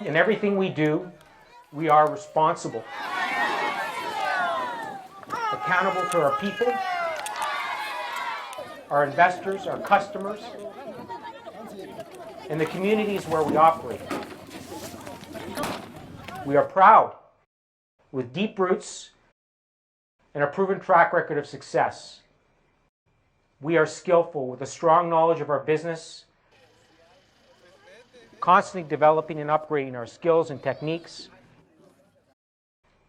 In everything we do, we are responsible, accountable to our people, our investors, our customers, and the communities where we operate. We are proud, with deep roots and a proven track record of success. We are skillful with a strong knowledge of our business, constantly developing and upgrading our skills and techniques,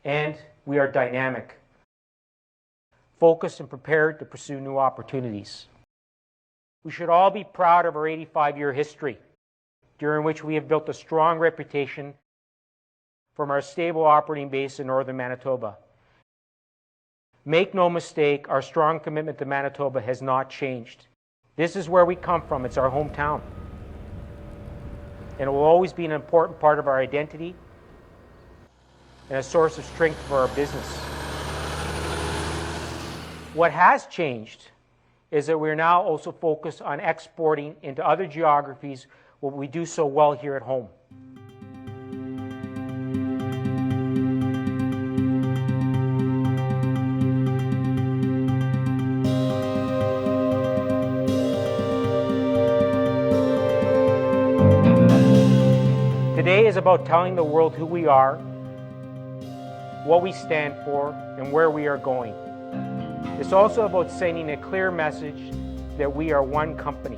and we are dynamic, focused and prepared to pursue new opportunities. We should all be proud of our 85-year history, during which we have built a strong reputation from our stable operating base in northern Manitoba. Make no mistake, our strong commitment to Manitoba has not changed. This is where we come from. It's our hometown. And it will always be an important part of our identity and a source of strength for our business. What has changed is that we're now also focused on exporting into other geographies where we do so well here at home. Today is about telling the world who we are, what we stand for, and where we are going. It's also about sending a clear message that we are one company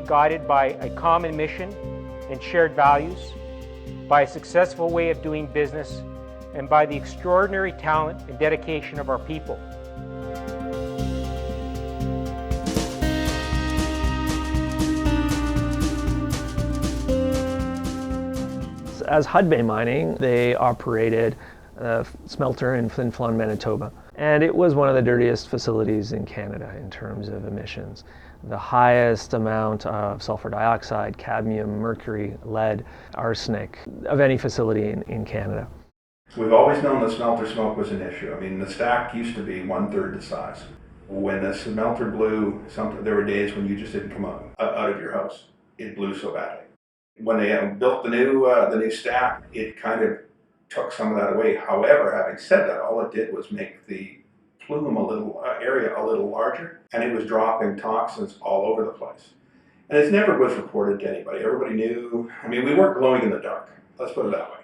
guided by a common mission and shared values, by a successful way of doing business, and by the extraordinary talent and dedication of our people. As Hudbay Mining, they operated a smelter in Flin Flon, Manitoba. And it was one of the dirtiest facilities in Canada in terms of emissions. The highest amount of sulfur dioxide, cadmium, mercury, lead, arsenic of any facility in Canada. We've always known that smelter smoke was an issue. I mean, the stack used to be 1/3 the size. When the smelter blew, there were days when you just didn't come out of your house. It blew so badly. When they built the new stack, it kind of took some of that away. However, having said that, all it did was make the plume area a little larger, and it was dropping toxins all over the place. And it never was reported to anybody. Everybody knew. I mean, we weren't glowing in the dark. Let's put it that way.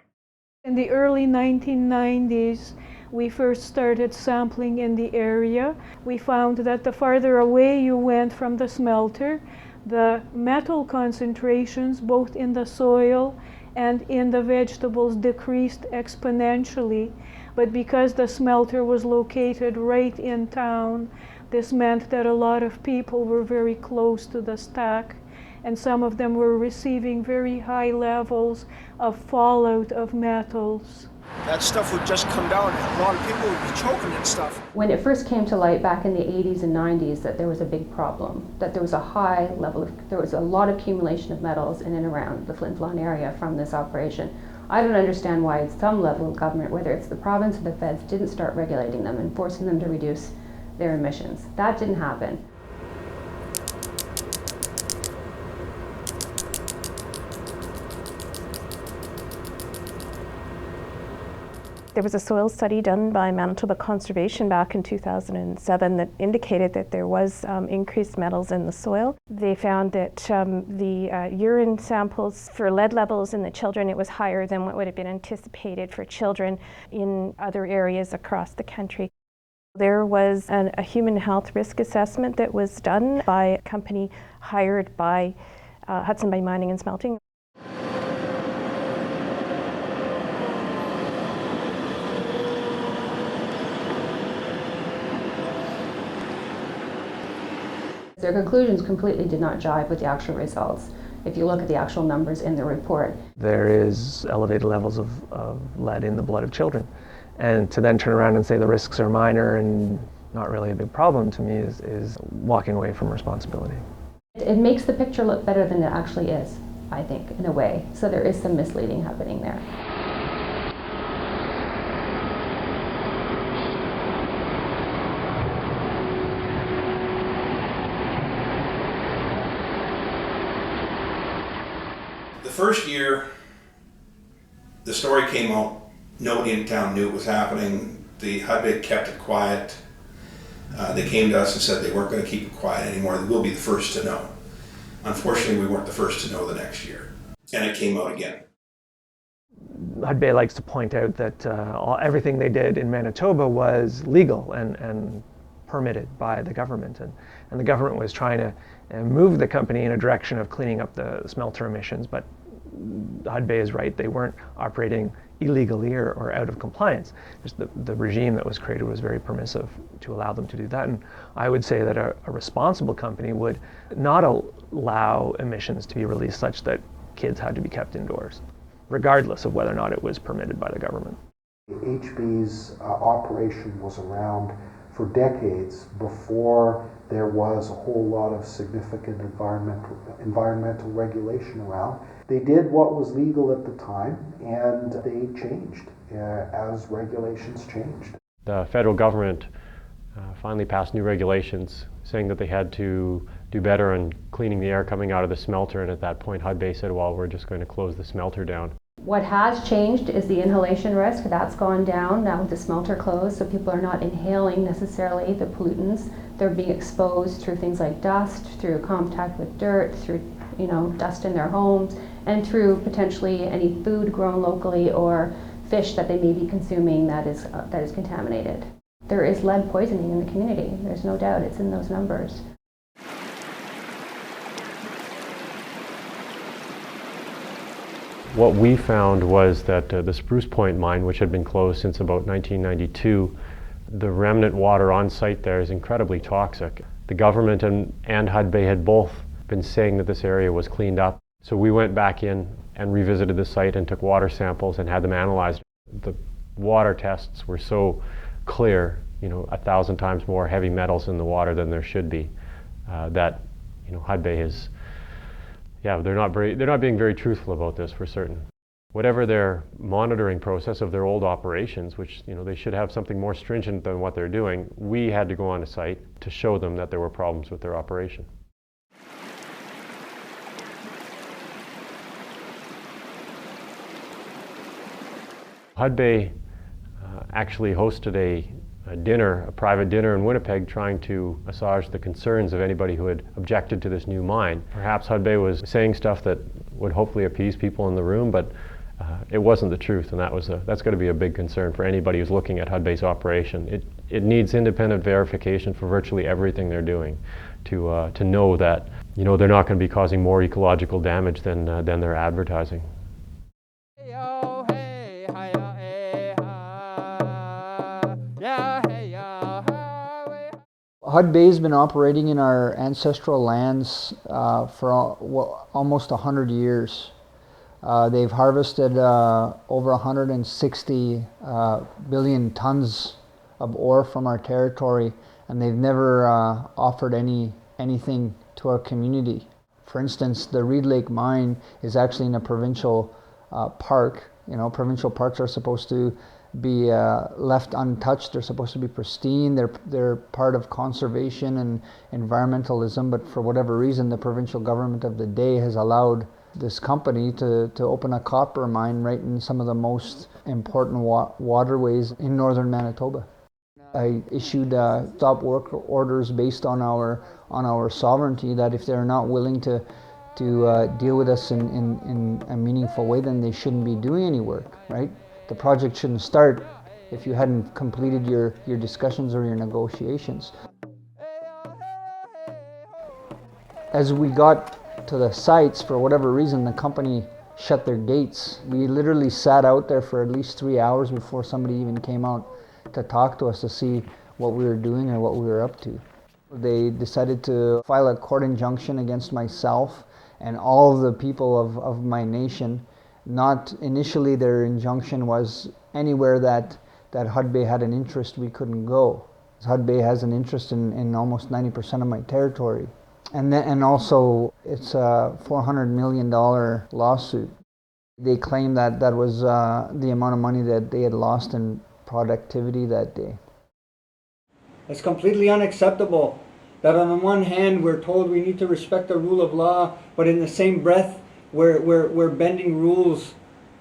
In the early 1990s, we first started sampling in the area. We found that the farther away you went from the smelter, the metal concentrations, both in the soil and in the vegetables, decreased exponentially. But because the smelter was located right in town, this meant that a lot of people were very close to the stack, and some of them were receiving very high levels of fallout of metals. That stuff would just come down and a lot of people would be choking and stuff. When it first came to light back in the 80s and 90s that there was a big problem, that there was a high level of, there was a lot of accumulation of metals in and around the Flin Flon area from this operation. I don't understand why at some level of government, whether it's the province or the feds, didn't start regulating them and forcing them to reduce their emissions. That didn't happen. There was a soil study done by Manitoba Conservation back in 2007 that indicated that there was increased metals in the soil. They found that the urine samples for lead levels in the children, it was higher than what would have been anticipated for children in other areas across the country. There was a human health risk assessment that was done by a company hired by Hudbay Mining and Smelting. Their conclusions completely did not jive with the actual results. If you look at the actual numbers in the report. There is elevated levels of lead in the blood of children. And to then turn around and say the risks are minor and not really a big problem, to me is walking away from responsibility. It makes the picture look better than it actually is, I think, in a way. So there is some misleading happening there. The first year, The story came out, nobody in town knew it was happening. The Hudbay kept it quiet. They came to us and said they weren't going to keep it quiet anymore. We'll be the first to know. Unfortunately, we weren't the first to know the next year. And it came out again. Hudbay likes to point out that everything they did in Manitoba was legal and permitted by the government. And the government was trying to move the company in a direction of cleaning up the smelter emissions, but Hudbay is right, they weren't operating illegally or out of compliance. Just the regime that was created was very permissive to allow them to do that. And I would say that a responsible company would not allow emissions to be released such that kids had to be kept indoors, regardless of whether or not it was permitted by the government. HB's operation was around for decades before there was a whole lot of significant environmental regulation around. They did what was legal at the time, and they changed as regulations changed. The federal government finally passed new regulations saying that they had to do better on cleaning the air coming out of the smelter, and at that point Hudbay said, well, we're just going to close the smelter down. What has changed is the inhalation risk. That's gone down now with the smelter closed, so people are not inhaling necessarily the pollutants. They're being exposed through things like dust, through contact with dirt, through dust in their homes, and through potentially any food grown locally or fish that they may be consuming that is contaminated. There is lead poisoning in the community. There's no doubt, it's in those numbers. What we found was that the Spruce Point mine, which had been closed since about 1992, the remnant water on site there is incredibly toxic. The government and Hudbay had both been saying that this area was cleaned up. So we went back in and revisited the site and took water samples and had them analyzed. The water tests were so clear, 1,000 times more heavy metals in the water than there should be, that Hudbay is, they're not being very truthful about this for certain. Whatever their monitoring process of their old operations, which they should have something more stringent than what they're doing, we had to go on a site to show them that there were problems with their operation. Hudbay actually hosted a private dinner in Winnipeg, trying to assuage the concerns of anybody who had objected to this new mine. Perhaps Hudbay was saying stuff that would hopefully appease people in the room, but it wasn't the truth, and that's going to be a big concern for anybody who's looking at Hudbay's operation. It needs independent verification for virtually everything they're doing to know that they're not going to be causing more ecological damage than they're advertising. Hudbay's been operating in our ancestral lands for almost 100 years. They've harvested over 160 billion tons of ore from our territory, and they've never offered anything to our community. For instance, the Reed Lake mine is actually in a provincial park. Provincial parks are supposed to be left untouched. They're supposed to be pristine. They're part of conservation and environmentalism, but for whatever reason, the provincial government of the day has allowed this company to open a copper mine right in some of the most important waterways in northern Manitoba. I issued stop work orders based on our sovereignty, that if they're not willing to deal with us in a meaningful way, then they shouldn't be doing any work, right? The project shouldn't start if you hadn't completed your discussions or your negotiations. As we got to the sites, for whatever reason, the company shut their gates. We literally sat out there for at least 3 hours before somebody even came out to talk to us to see what we were doing or what we were up to. They decided to file a court injunction against myself and all of the people of my nation. Not initially, their injunction was anywhere that Hudbay had an interest, we couldn't go. Hudbay has an interest in almost 90% of my territory. And also, it's a $400 million lawsuit. They claim that was the amount of money that they had lost in productivity that day. It's completely unacceptable that on the one hand we're told we need to respect the rule of law, but in the same breath we're bending rules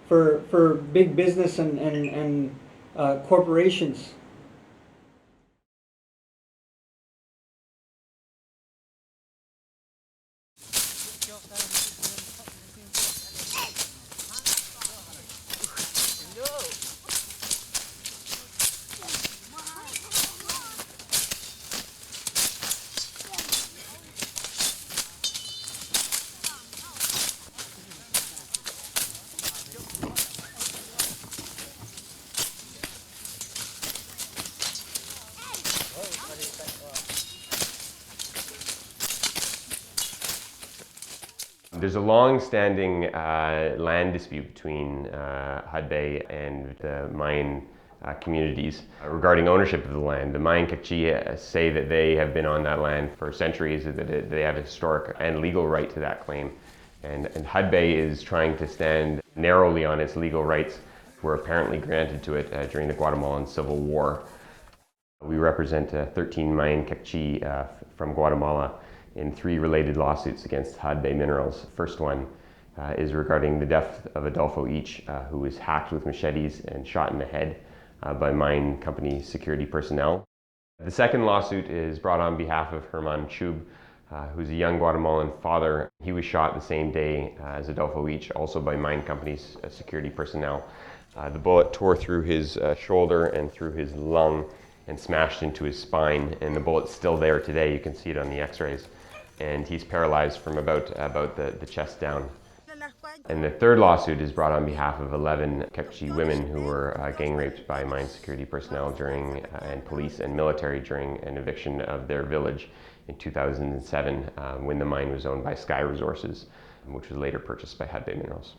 for big business and corporations. There's a long-standing land dispute between Hudbay and the Mayan communities regarding ownership of the land. The Mayan Kekchi say that they have been on that land for centuries, that they have a historic and legal right to that claim. And Hudbay is trying to stand narrowly on its legal rights, which were apparently granted to it during the Guatemalan Civil War. We represent 13 Mayan Kekchi from Guatemala in 3 related lawsuits against Hudbay Minerals. First one is regarding the death of Adolfo Ich, who was hacked with machetes and shot in the head by mine company security personnel. The second lawsuit is brought on behalf of Herman Chub, who's a young Guatemalan father. He was shot the same day as Adolfo Ich, also by mine company's security personnel. The bullet tore through his shoulder and through his lung and smashed into his spine, and the bullet's still there today. You can see it on the x-rays. And he's paralyzed from about the chest down. And the third lawsuit is brought on behalf of 11 Kekchi women who were gang raped by mine security personnel and police and military during an eviction of their village in 2007 when the mine was owned by Sky Resources, which was later purchased by Hudbay Minerals.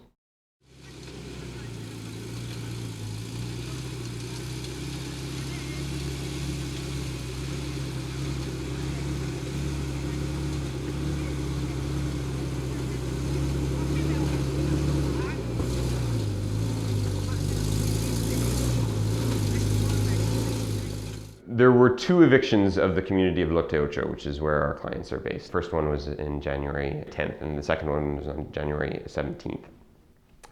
There were 2 evictions of the community of Lote Ocho, which is where our clients are based. The first one was in January 10th, and the second one was on January 17th.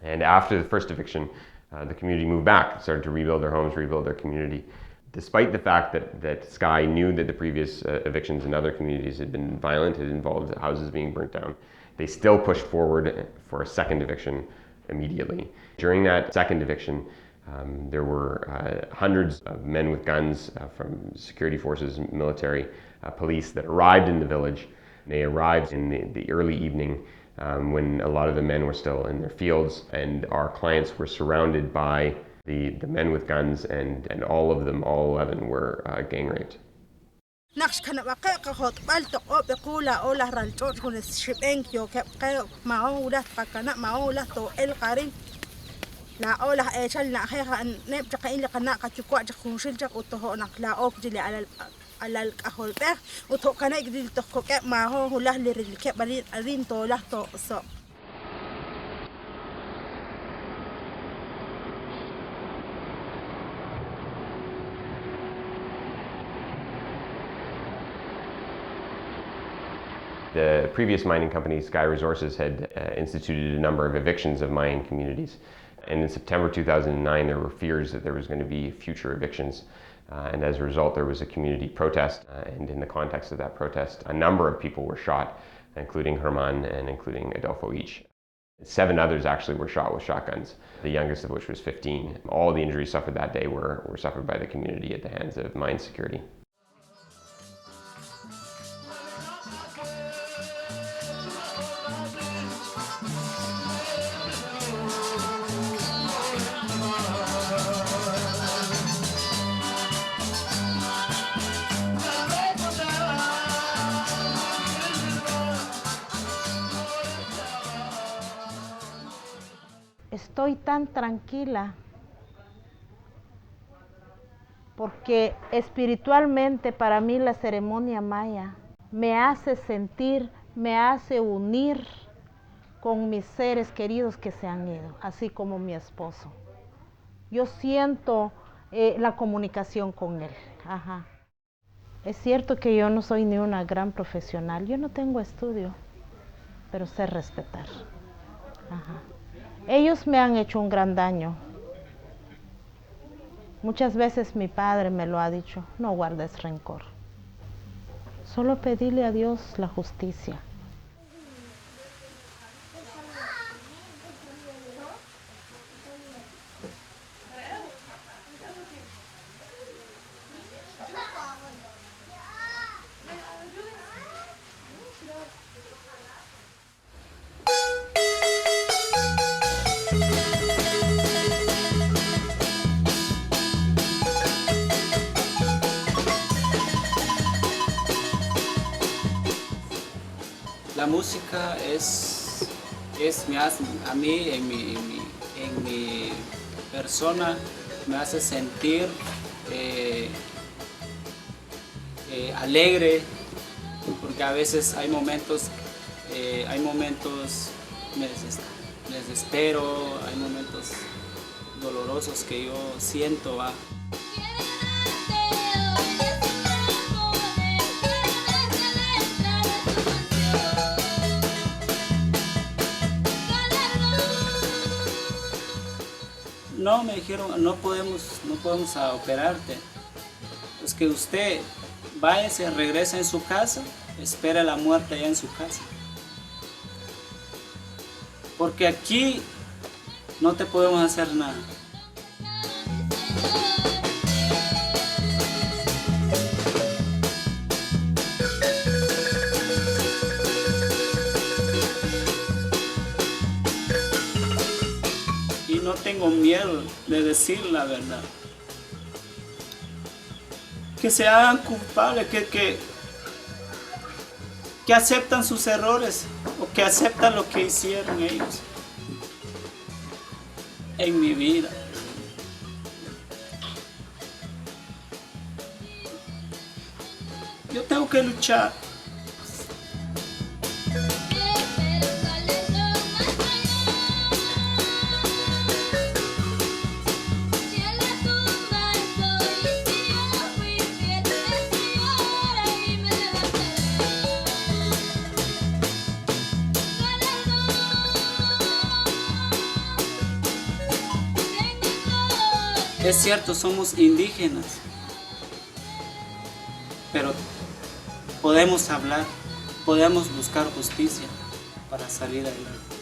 And after the first eviction, the community moved back, started to rebuild their homes, rebuild their community. Despite the fact that Sky knew that the previous evictions in other communities had been violent, it involved houses being burnt down, they still pushed forward for a second eviction immediately. During that second eviction, there were hundreds of men with guns from security forces, military, police that arrived in the village. They arrived in the early evening when a lot of the men were still in their fields, and our clients were surrounded by the men with guns, and all of them, all 11, were gang raped. La ola echal na heha nep jakain la kana ka chukwa jakunshil jak utoho nak la ok jili alal kaholper uto kana igdil to koke ma ho hulah liril ke bali arin to lah to so. The previous mining company, Sky Resources, had instituted a number of evictions of mining communities. And in September 2009, there were fears that there was going to be future evictions. And as a result, there was a community protest. And in the context of that protest, a number of people were shot, including Herman and including Adolfo Ich. 7 others actually were shot with shotguns, the youngest of which was 15. All the injuries suffered that day were suffered by the community at the hands of mine security. Estoy tan tranquila porque espiritualmente para mí la ceremonia maya me hace sentir, me hace unir con mis seres queridos que se han ido, así como mi esposo. Yo siento la comunicación con él. Ajá. Es cierto que yo no soy ni una gran profesional, yo no tengo estudio, pero sé respetar. Ajá. Ellos me han hecho un gran daño. Muchas veces mi padre me lo ha dicho, no guardes rencor. Solo pedirle a Dios la justicia. La música me hace, a mí, en mi persona, me hace sentir alegre, porque a veces hay momentos me desespero, hay momentos dolorosos que yo siento. No, me dijeron, no podemos operarte. Es que usted vaya, se regresa en su casa, espera la muerte allá en su casa. Porque aquí no te podemos hacer nada. No tengo miedo de decir la verdad. Que se hagan culpables, que aceptan sus errores o que aceptan lo que hicieron ellos en mi vida. Yo tengo que luchar. Es cierto, somos indígenas, pero podemos hablar, podemos buscar justicia para salir adelante.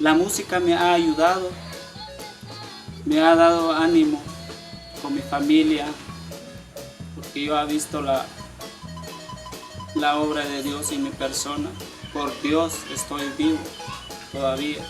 La música me ha ayudado, me ha dado ánimo con mi familia, porque yo he visto la obra de Dios en mi persona. Por Dios estoy vivo todavía.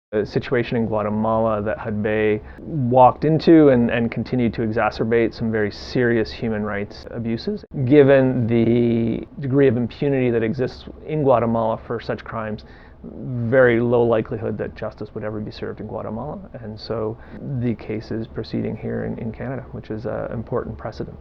The situation in Guatemala that Hudbay walked into and continued to exacerbate some very serious human rights abuses. Given the degree of impunity that exists in Guatemala for such crimes, very low likelihood that justice would ever be served in Guatemala. And so the case is proceeding here in Canada, which is an important precedent.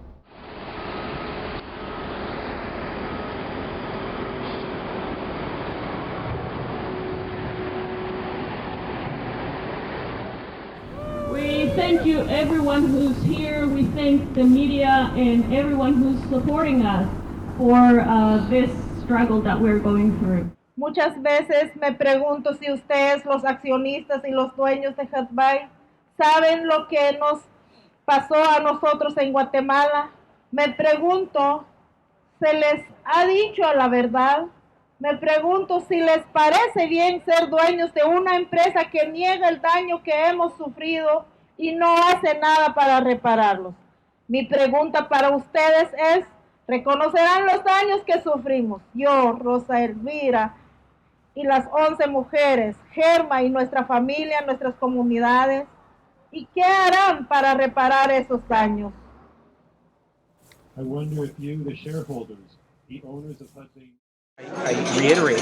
We thank you, everyone who's here. We thank the media and everyone who's supporting us for this struggle that we're going through. Muchas veces me pregunto si ustedes, los accionistas y los dueños de Hudbay, saben lo que nos pasó a nosotros en Guatemala. Me pregunto, ¿se les ha dicho la verdad? Me pregunto si les parece bien ser dueños de una empresa que niega el daño que hemos sufrido y no hace nada para repararlos. Mi pregunta para ustedes es, ¿reconocerán los daños que sufrimos? Yo, Rosa Elvira, y las 11 mujeres, Germa y nuestra familia, nuestras comunidades. ¿Y qué harán para reparar esos daños? I wonder if you, the shareholders, the owners of Hudbay. I reiterate,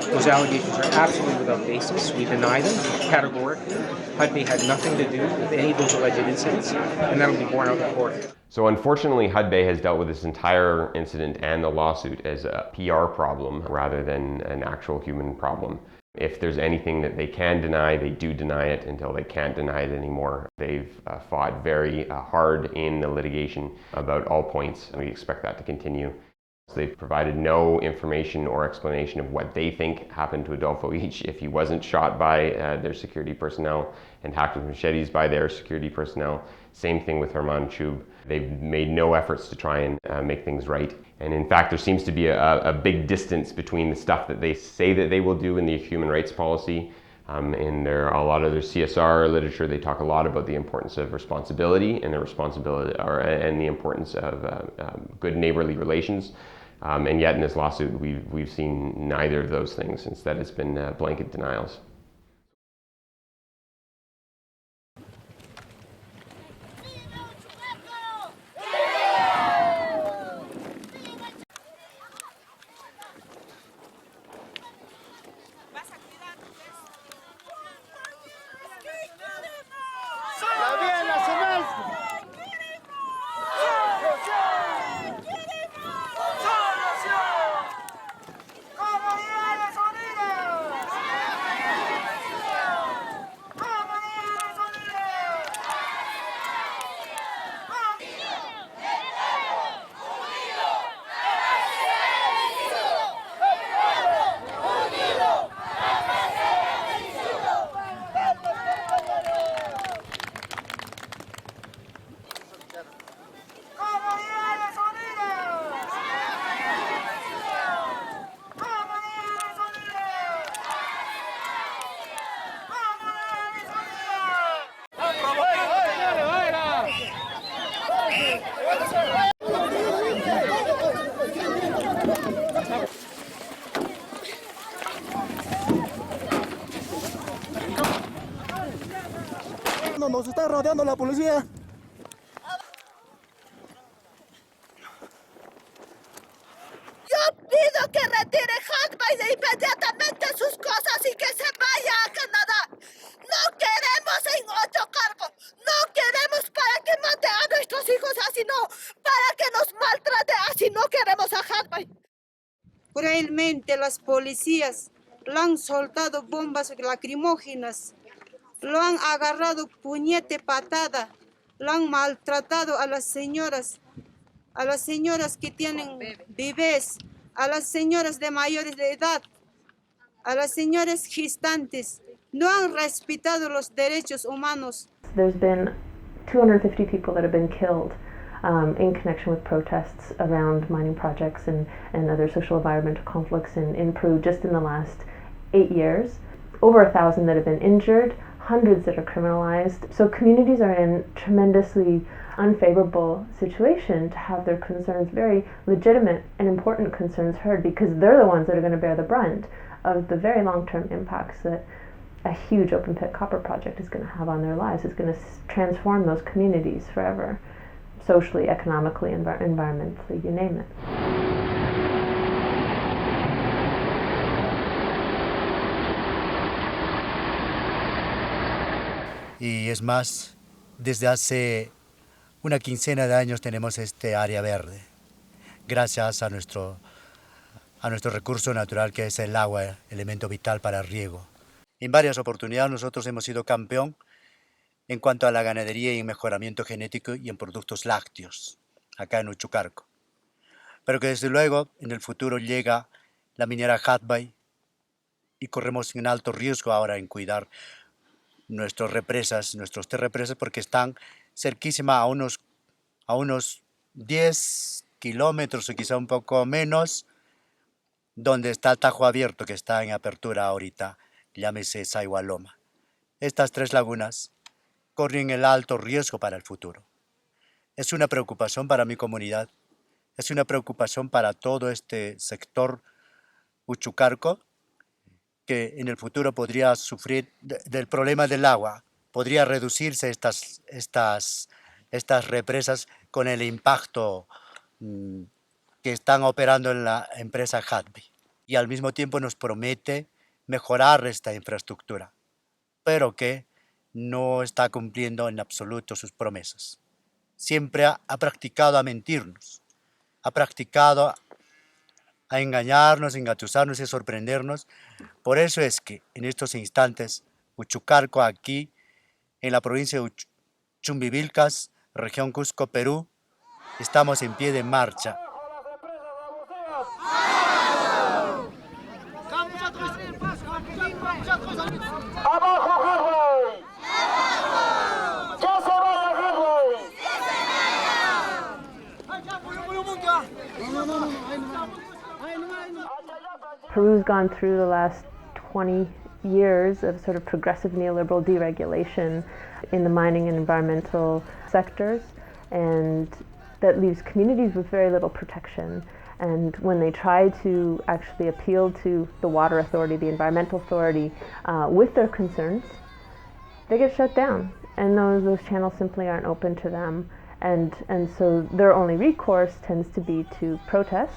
those allegations are absolutely without basis. We deny them categorically. Hudbay had nothing to do with any of those alleged incidents, and that'll be borne out in court. So unfortunately, Hudbay has dealt with this entire incident and the lawsuit as a PR problem rather than an actual human problem. If there's anything that they can deny, they do deny it until they can't deny it anymore. They've fought very hard in the litigation about all points, and we expect that to continue. They've provided no information or explanation of what they think happened to Adolfo Each if he wasn't shot by their security personnel and hacked with machetes by their security personnel. Same thing with Herman Chub. They've made no efforts to try and make things right. And in fact, there seems to be a big distance between the stuff that they say that they will do in the human rights policy. In a lot of their CSR literature, they talk a lot about the importance of responsibility and the importance of good neighborly relations. And yet in this lawsuit, we've seen neither of those things. Instead, it's been blanket denials. Nos está rodeando la policía. Yo pido que retire Hudbay inmediatamente sus cosas y que se vaya a Canadá. No queremos en otro cargo. No queremos para que mate a nuestros hijos así, no. Para que nos maltrate así, no queremos a Hudbay. Cruelmente las policías le han soltado bombas lacrimógenas. Lo han agarrado puñete, patada, lo han maltratado a las señoras que tienen bebés, a las señoras de mayores de edad, a las señoras gestantes. No han respetado los derechos humanos. There's been 250 people that have been killed in connection with protests around mining projects and other social environmental conflicts in Peru just in the last 8 years. Over 1,000 that have been injured, hundreds that are criminalized. So communities are in tremendously unfavorable situation to have their concerns, very legitimate and important concerns, heard, because they're the ones that are going to bear the brunt of the very long-term impacts that a huge open pit copper project is going to have on their lives. It's going to transform those communities forever, socially, economically, environmentally, you name it. Y es más, desde hace una quincena de años tenemos este área verde, gracias a nuestro recurso natural que es el agua, elemento vital para el riego. En varias oportunidades nosotros hemos sido campeón en cuanto a la ganadería y mejoramiento genético y en productos lácteos, acá en Uchucarco. Pero que desde luego en el futuro llega la minera Hudbay y corremos un alto riesgo ahora en cuidar nuestras represas, porque están cerquísima a unos 10 kilómetros o quizá un poco menos, donde está el Tajo Abierto, que está en apertura ahorita, llámese Saigualoma. Estas 3 lagunas corren el alto riesgo para el futuro. Es una preocupación para mi comunidad, es una preocupación para todo este sector Uchucarco, que en el futuro podría sufrir del problema del agua, podría reducirse estas represas con el impacto que están operando en la empresa Hudbay. Y al mismo tiempo nos promete mejorar esta infraestructura, pero que no está cumpliendo en absoluto sus promesas. Siempre ha practicado a mentirnos, ha practicado a engañarnos, engatusarnos y sorprendernos. Por eso es que en estos instantes, Uchucarco, aquí en la provincia de Chumbivilcas, región Cusco, Perú, estamos en pie de marcha. Peru's gone through the last 20 years of sort of progressive neoliberal deregulation in the mining and environmental sectors, and that leaves communities with very little protection. And when they try to actually appeal to the water authority, the environmental authority, with their concerns, they get shut down, and those channels simply aren't open to them. And so their only recourse tends to be to protest,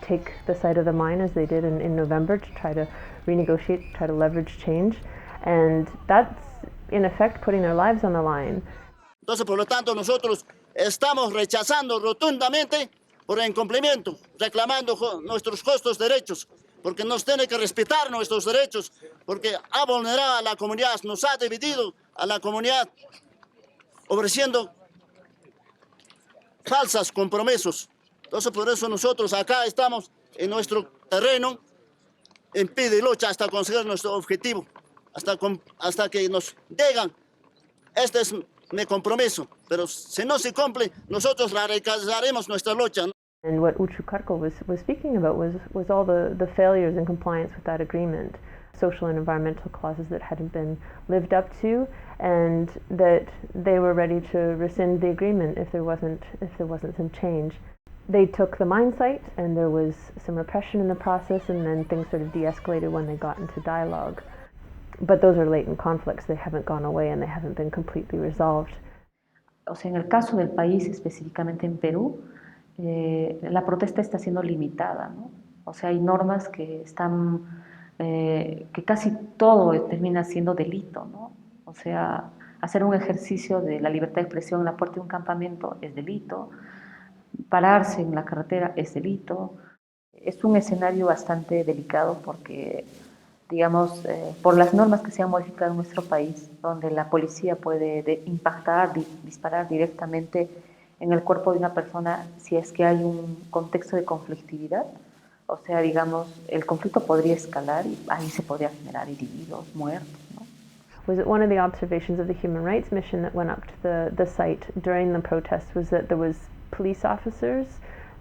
take the site of the mine as they did in November to try to renegotiate, try to leverage change, and that's in effect putting their lives on the line. Entonces, por lo tanto, nosotros estamos rechazando rotundamente por el incumplimiento, reclamando nuestros justos derechos, porque nos tiene que respetar nuestros derechos, porque ha vulnerado a la comunidad, nos ha dividido a la comunidad, ofreciendo falsos compromisos. Entonces, por eso nosotros acá estamos en nuestro terreno, en pie de lucha hasta conseguir nuestro objetivo, hasta que nos digan, este es mi compromiso, pero si no se cumple, nosotros realizaremos nuestra lucha. And what Uchucarco was speaking about was all the failures in compliance with that agreement, social and environmental clauses that hadn't been lived up to, and that they were ready to rescind the agreement if there wasn't some change. They took the mine site, and there was some repression in the process, and then things sort of de-escalated when they got into dialogue. But those are latent conflicts. They haven't gone away and they haven't been completely resolved. O sea, en el caso del país, específicamente en Perú, la protesta está siendo limitada, ¿no? O sea, hay normas que están, que casi todo termina siendo delito, ¿no? O sea, hacer un ejercicio de la libertad de expresión en la puerta de un campamento es delito, pararse en la carretera es delito. Es un escenario bastante delicado porque, digamos, por las normas que se han modificado en nuestro país, donde la policía puede impactar, disparar directamente en el cuerpo de una persona si es que hay un contexto de conflictividad. O sea, digamos, el conflicto podría escalar y ahí se podría generar individuos muertos, ¿no? Was one of the observations of the Human Rights Mission that went up to the site during the protests was that there was police officers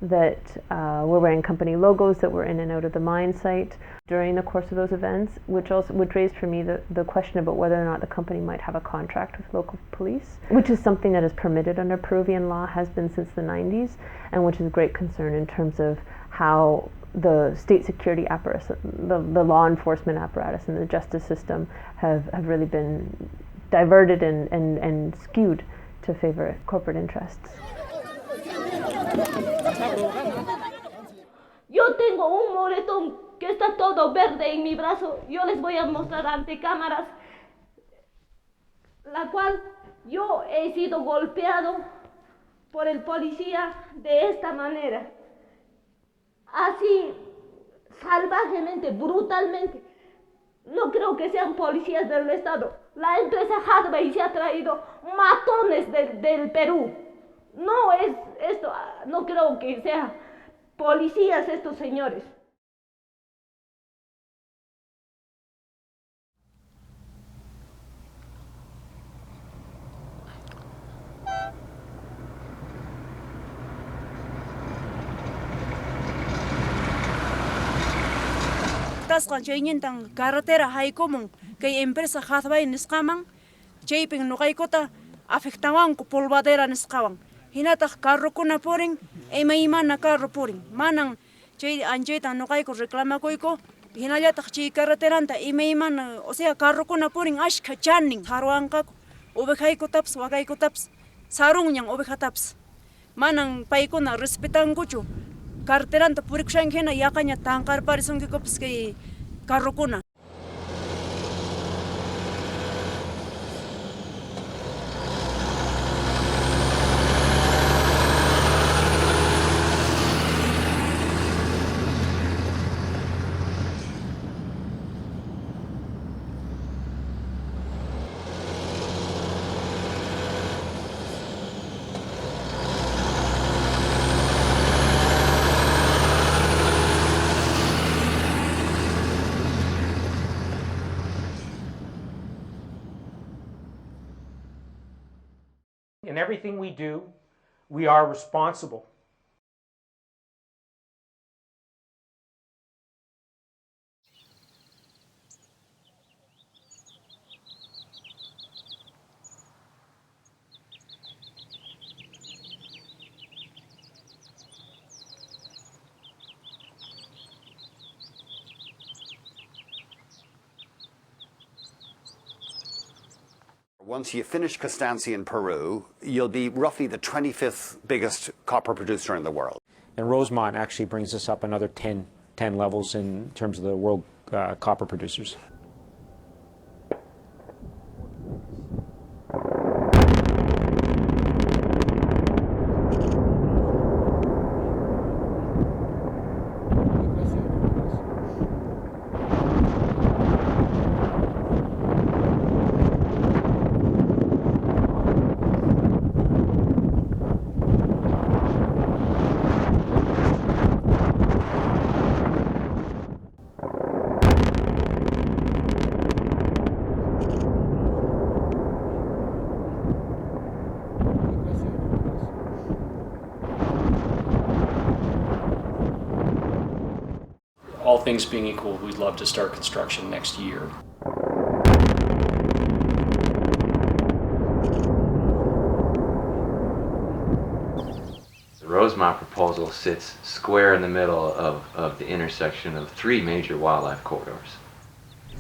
that were wearing company logos that were in and out of the mine site during the course of those events, which raised for me the question about whether or not the company might have a contract with local police, which is something that is permitted under Peruvian law, has been since the 90s, and which is a great concern in terms of how the state security apparatus, the law enforcement apparatus and the justice system have really been diverted and skewed to favor corporate interests. Yo tengo un moretón que está todo verde en mi brazo. Yo les voy a mostrar ante cámaras, la cual yo he sido golpeado por el policía de esta manera. Así, salvajemente, brutalmente. No creo que sean policías del Estado. La empresa Hudbay se ha traído matones del Perú. No es esto, no creo que sean policías estos señores. Tasqa chayñintan carretera haykumun kay empresa Hudbay nisqaman chaypin nuqaykota afectawanku polvadera nisqawan hinataq carrokuna purin imaymana carro purin manan chay anchayta nuqayku reclamakuyku hinallataq chay carreteranta imaymana o sea carrokuna purin ashka chanin harwanqaku obekhay ko taps, wagay ko taps, sarong niyang obekataps. Manang pay ko na respetan ko cho. Karteran ta purik siyang kena yakanya tangkar parisong kikops kay karo ko na. In everything we do, we are responsible. Once you finish Constancia in Peru, you'll be roughly the 25th biggest copper producer in the world. And Rosemont actually brings us up another 10 levels in terms of the world copper producers. All things being equal, we'd love to start construction next year. The Rosemont proposal sits square in the middle of the intersection of three major wildlife corridors.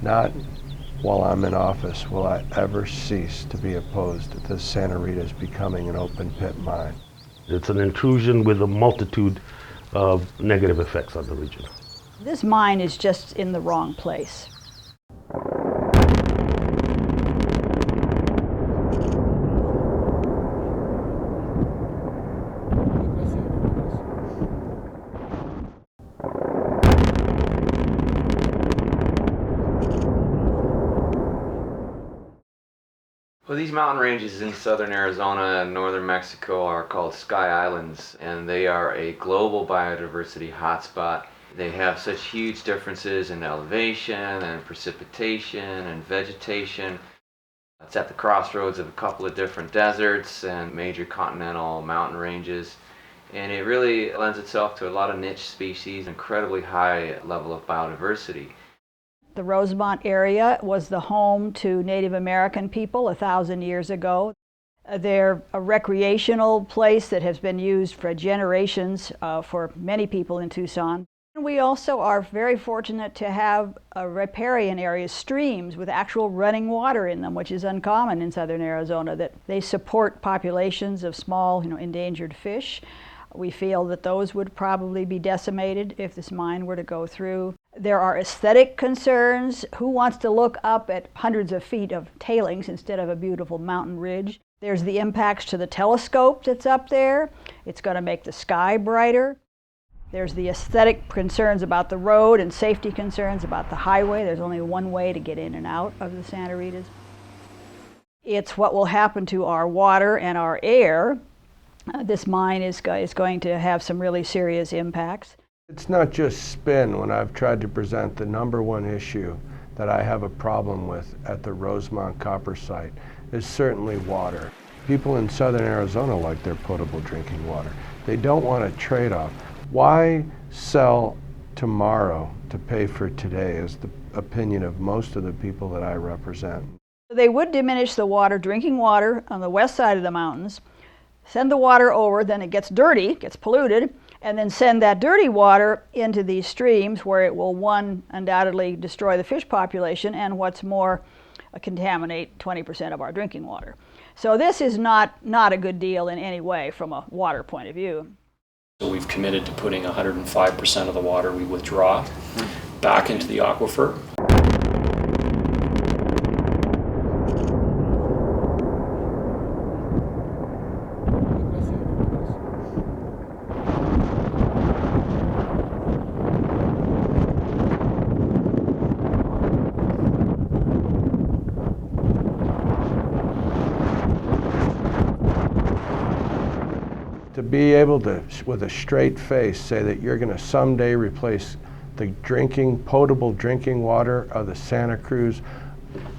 Not while I'm in office will I ever cease to be opposed to Santa Rita's becoming an open pit mine. It's an intrusion with a multitude of negative effects on the region. This mine is just in the wrong place. Well, these mountain ranges in southern Arizona and northern Mexico are called Sky Islands, and they are a global biodiversity hotspot. They have such huge differences in elevation and precipitation and vegetation. It's at the crossroads of a couple of different deserts and major continental mountain ranges, and it really lends itself to a lot of niche species, incredibly high level of biodiversity. The Rosemont area was the home to Native American people 1,000 years ago. They're a recreational place that has been used for generations for many people in Tucson. We also are very fortunate to have riparian areas, streams with actual running water in them, which is uncommon in southern Arizona, that they support populations of small, endangered fish. We feel that those would probably be decimated if this mine were to go through. There are aesthetic concerns. Who wants to look up at hundreds of feet of tailings instead of a beautiful mountain ridge? There's the impacts to the telescope that's up there. It's going to make the sky brighter. There's the aesthetic concerns about the road and safety concerns about the highway. There's only one way to get in and out of the Santa Ritas. It's what will happen to our water and our air. This mine is going to have some really serious impacts. It's not just spin when I've tried to present the number one issue that I have a problem with at the Rosemont copper site is certainly water. People in southern Arizona like their potable drinking water. They don't want a trade-off. Why sell tomorrow to pay for today is the opinion of most of the people that I represent. They would diminish the water, drinking water on the west side of the mountains, send the water over, then it gets dirty, gets polluted, and then send that dirty water into these streams where it will, one, undoubtedly destroy the fish population, and what's more, contaminate 20% of our drinking water. So this is not a good deal in any way from a water point of view. So we've committed to putting 105% of the water we withdraw back into the aquifer. To be able to, with a straight face, say that you're going to someday replace the potable drinking water of the Santa Cruz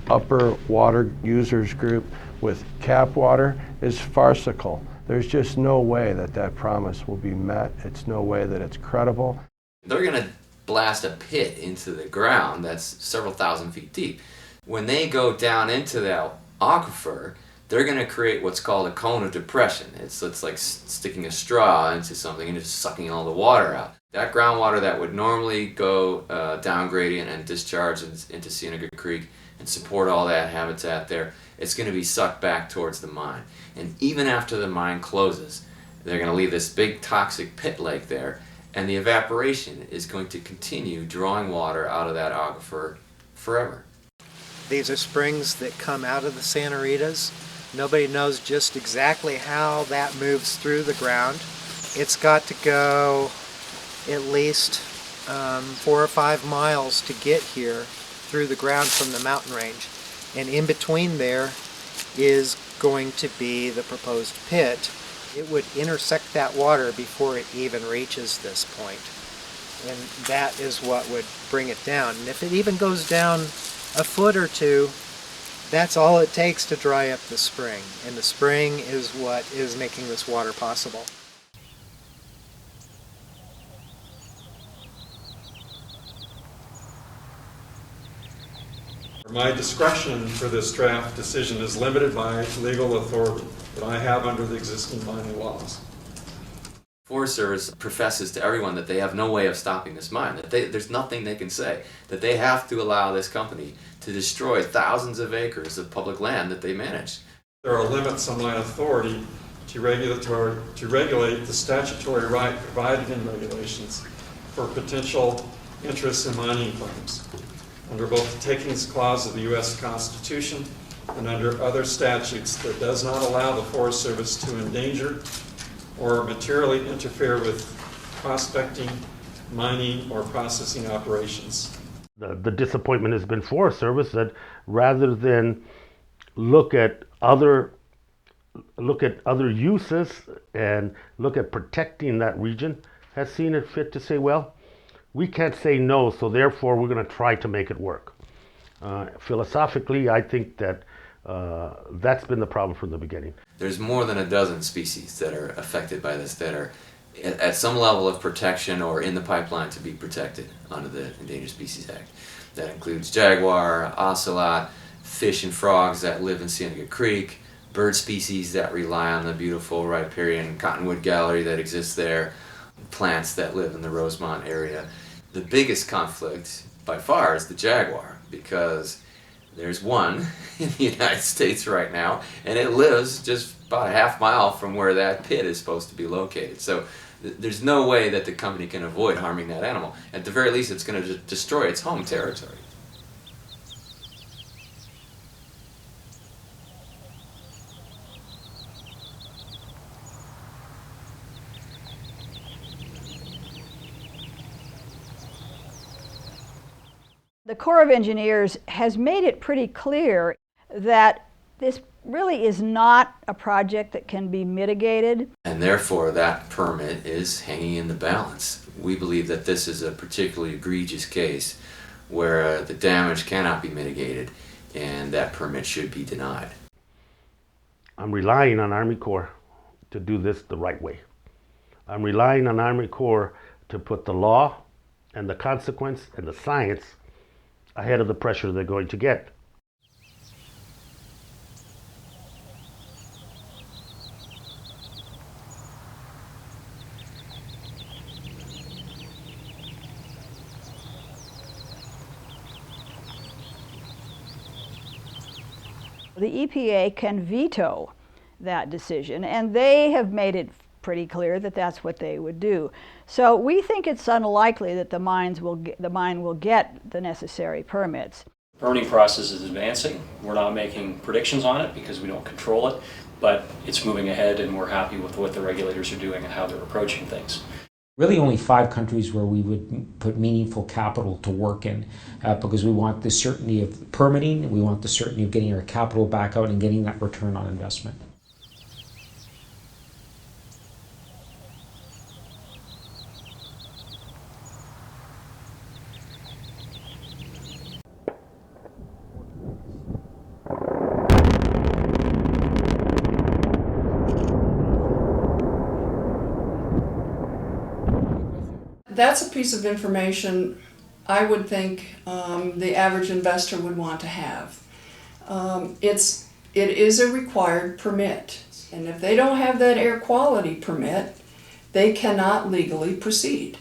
upper water users group with cap water is farcical. There's just no way that that promise will be met. It's no way that it's credible. They're going to blast a pit into the ground that's several thousand feet deep. When they go down into that aquifer, they're going to create what's called a cone of depression. It's like sticking a straw into something and just sucking all the water out. That groundwater that would normally go down gradient and discharge into Cienega Creek and support all that habitat there, it's going to be sucked back towards the mine. And even after the mine closes, they're going to leave this big toxic pit lake there, and the evaporation is going to continue drawing water out of that aquifer forever. These are springs that come out of the Santa Ritas. Nobody knows just exactly how that moves through the ground. It's got to go at least 4 or 5 miles to get here through the ground from the mountain range. And in between there is going to be the proposed pit. It would intersect that water before it even reaches this point. And that is what would bring it down. And if it even goes down a foot or two, that's all it takes to dry up the spring. And the spring is what is making this water possible. My discretion for this draft decision is limited by legal authority that I have under the existing mining laws. Forest Service professes to everyone that they have no way of stopping this mine, that there's nothing they can say, that they have to allow this company to destroy thousands of acres of public land that they manage. There are limits on my authority to regulate the statutory right provided in regulations for potential interests in mining claims, under both the takings clause of the U.S. Constitution and under other statutes that does not allow the Forest Service to endanger or materially interfere with prospecting, mining, or processing operations. The disappointment has been Forest Service that rather than look at other uses and look at protecting that region, has seen it fit to say, well, we can't say no, so therefore we're going to try to make it work. Philosophically, I think that that's been the problem from the beginning. There's more than a dozen species that are affected by this that are at some level of protection or in the pipeline to be protected under the Endangered Species Act. That includes jaguar, ocelot, fish and frogs that live in Cienega Creek, bird species that rely on the beautiful riparian cottonwood gallery that exists there, plants that live in the Rosemont area. The biggest conflict by far is the jaguar, because there's one in the United States right now, and it lives just about a half mile from where that pit is supposed to be located. So there's no way that the company can avoid harming that animal. At the very least, it's going to destroy its home territory. The Corps of Engineers has made it pretty clear that this really is not a project that can be mitigated. And therefore, that permit is hanging in the balance. We believe that this is a particularly egregious case where the damage cannot be mitigated, and that permit should be denied. I'm relying on Army Corps to do this the right way. I'm relying on Army Corps to put the law and the consequence and the science ahead of the pressure they're going to get. The EPA can veto that decision, and they have made it pretty clear that that's what they would do. So we think it's unlikely that the mine will get the necessary permits. The permitting process is advancing. We're not making predictions on it because we don't control it, but it's moving ahead and we're happy with what the regulators are doing and how they're approaching things. Really only 5 countries where we would put meaningful capital to work in because we want the certainty of permitting, we want the certainty of getting our capital back out and getting that return on investment. That's a piece of information I would think the average investor would want to have. It is a required permit, and if they don't have that air quality permit, they cannot legally proceed.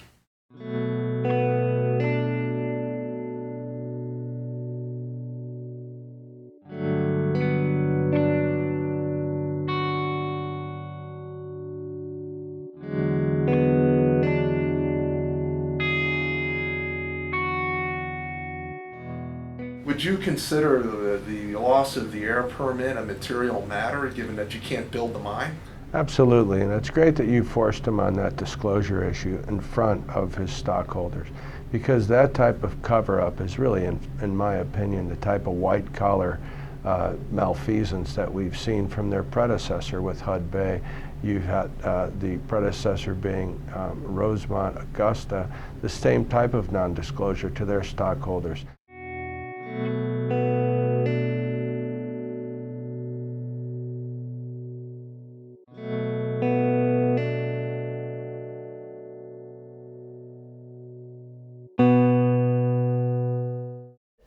Would you consider the loss of the air permit a material matter, given that you can't build the mine? Absolutely, and it's great that you forced him on that disclosure issue in front of his stockholders, because that type of cover-up is really, in my opinion, the type of white-collar malfeasance that we've seen from their predecessor with Hudbay. You've had the predecessor being Rosemont Augusta, the same type of non-disclosure to their stockholders.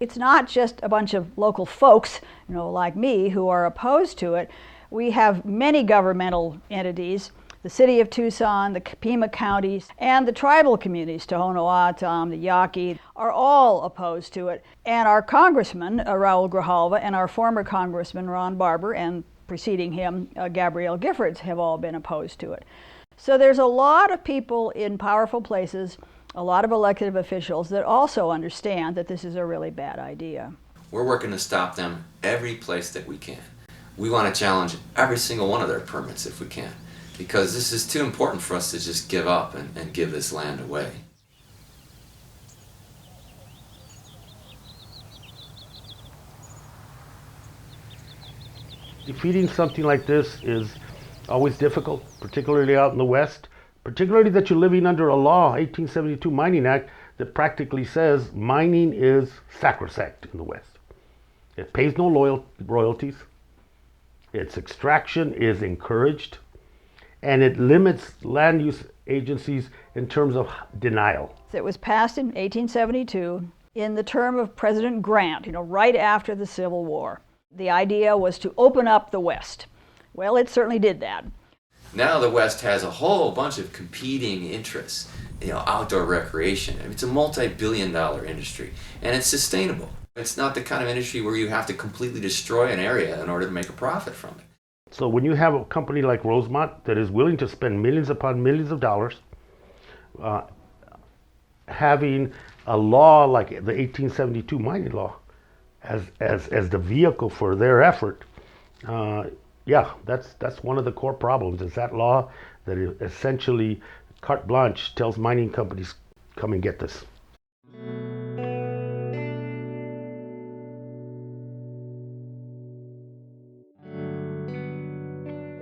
It's not just a bunch of local folks, like me, who are opposed to it. We have many governmental entities, the city of Tucson, the Pima counties, and the tribal communities, Tohono O'odham, the Yaqui, are all opposed to it. And our congressman, Raul Grijalva, and our former congressman, Ron Barber, and preceding him, Gabrielle Giffords, have all been opposed to it. So there's a lot of people in powerful places, a lot of elected officials that also understand that this is a really bad idea. We're working to stop them every place that we can. We want to challenge every single one of their permits if we can, because this is too important for us to just give up and give this land away. Defeating something like this is always difficult, particularly out in the West, particularly that you're living under a law, 1872 Mining Act, that practically says mining is sacrosanct in the West. It pays no royalties, its extraction is encouraged, and it limits land use agencies in terms of denial. It was passed in 1872 in the term of President Grant, right after the Civil War. The idea was to open up the West. Well, it certainly did that. Now the West has a whole bunch of competing interests, outdoor recreation. I mean, it's a multi-billion-dollar industry, and it's sustainable. It's not the kind of industry where you have to completely destroy an area in order to make a profit from it. So when you have a company like Rosemont that is willing to spend millions upon millions of dollars, having a law like the 1872 mining law as the vehicle for their effort, yeah, that's one of the core problems, is that law that essentially carte blanche tells mining companies, come and get this.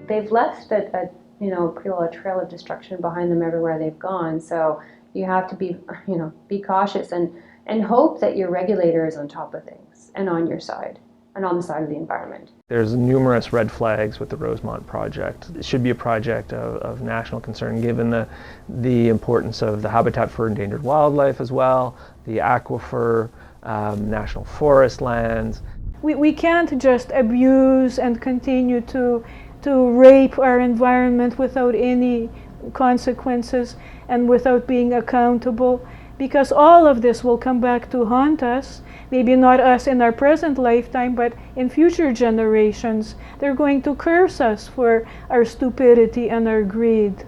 They've left a trail of destruction behind them everywhere they've gone. So you have to be cautious and hope that your regulator is on top of things and on your side and on the side of the environment. There's numerous red flags with the Rosemont project. It should be a project of national concern, given the importance of the habitat for endangered wildlife as well, the aquifer, national forest lands. We can't just abuse and continue to rape our environment without any consequences and without being accountable. because all of this will come back to haunt us. Maybe not us in our present lifetime, but in future generations. They're going to curse us for our stupidity and our greed.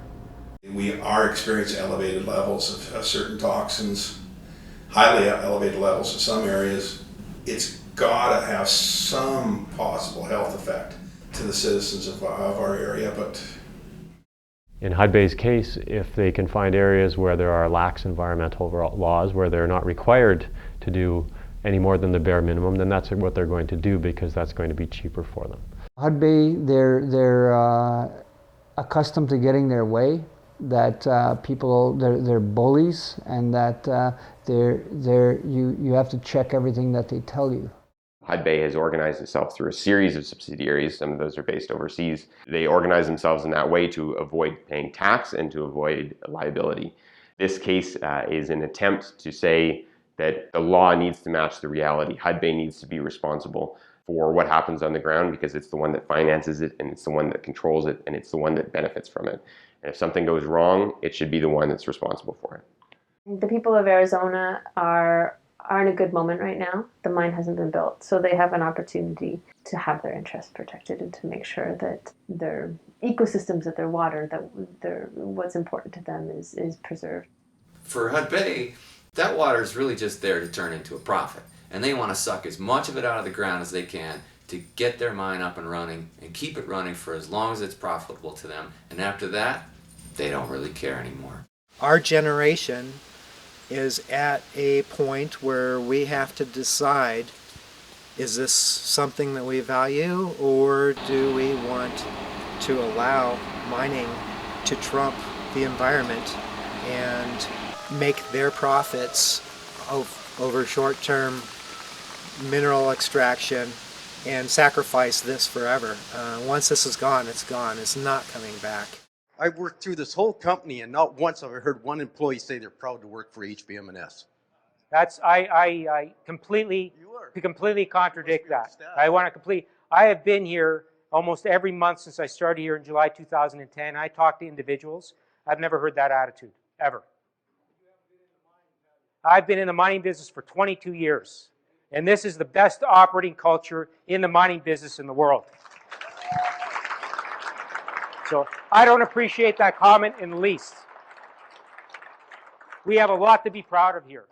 We are experiencing elevated levels of certain toxins, highly elevated levels in some areas. It's got to have some possible health effect to the citizens of our area, but in Hudbay's case, if they can find areas where there are lax environmental laws, where they're not required to do any more than the bare minimum, then that's what they're going to do, because that's going to be cheaper for them. Hudbay, they're accustomed to getting their way, that they're bullies, and that you have to check everything that they tell you. Hudbay has organized itself through a series of subsidiaries. Some of those are based overseas. They organize themselves in that way to avoid paying tax and to avoid liability. This case is an attempt to say that the law needs to match the reality. Hudbay needs to be responsible for what happens on the ground, because it's the one that finances it, and it's the one that controls it, and it's the one that benefits from it. And if something goes wrong, it should be the one that's responsible for it. The people of Arizona are in a good moment right now. The mine hasn't been built, so they have an opportunity to have their interests protected and to make sure that their ecosystems, that their water, that what's important to them is preserved. For Hudbay, that water is really just there to turn into a profit, and they want to suck as much of it out of the ground as they can to get their mine up and running and keep it running for as long as it's profitable to them. And after that, they don't really care anymore. Our generation is at a point where we have to decide, is this something that we value, or do we want to allow mining to trump the environment and make their profits over short-term mineral extraction and sacrifice this forever? Once this is gone, it's gone. It's not coming back. I worked through this whole company, and not once have I heard one employee say they're proud to work for HBM&S. I completely contradict that. I have been here almost every month since I started here in July 2010. I talk to individuals. I've never heard that attitude, ever. I've been in the mining business for 22 years, and this is the best operating culture in the mining business in the world. So I don't appreciate that comment in the least. We have a lot to be proud of here.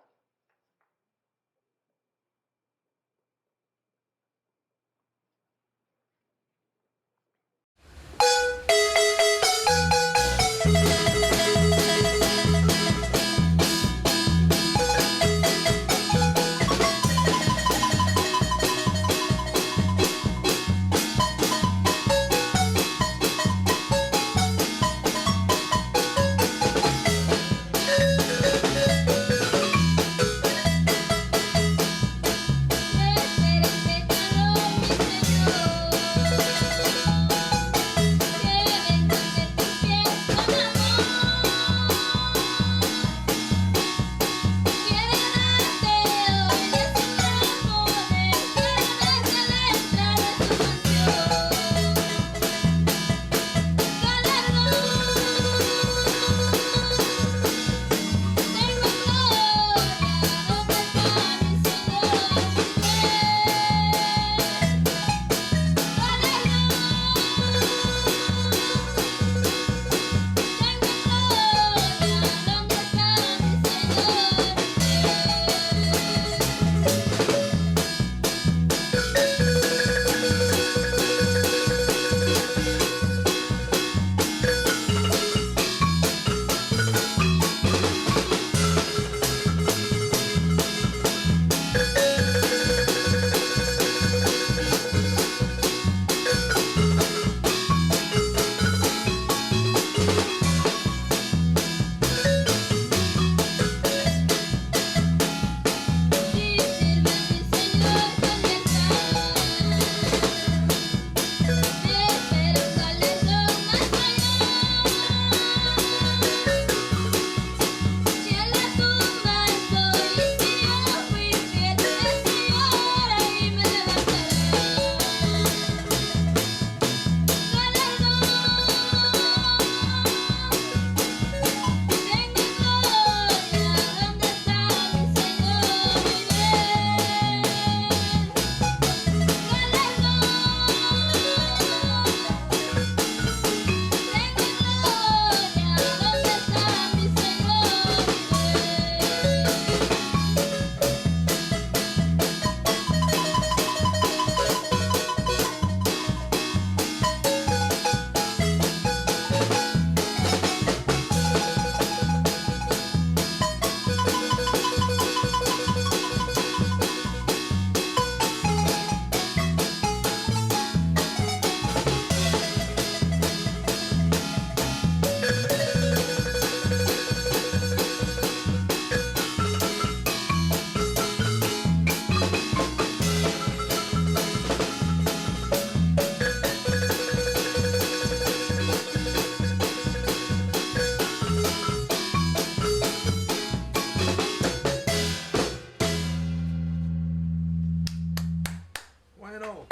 Bueno.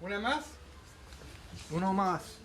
¿Una más? Uno más.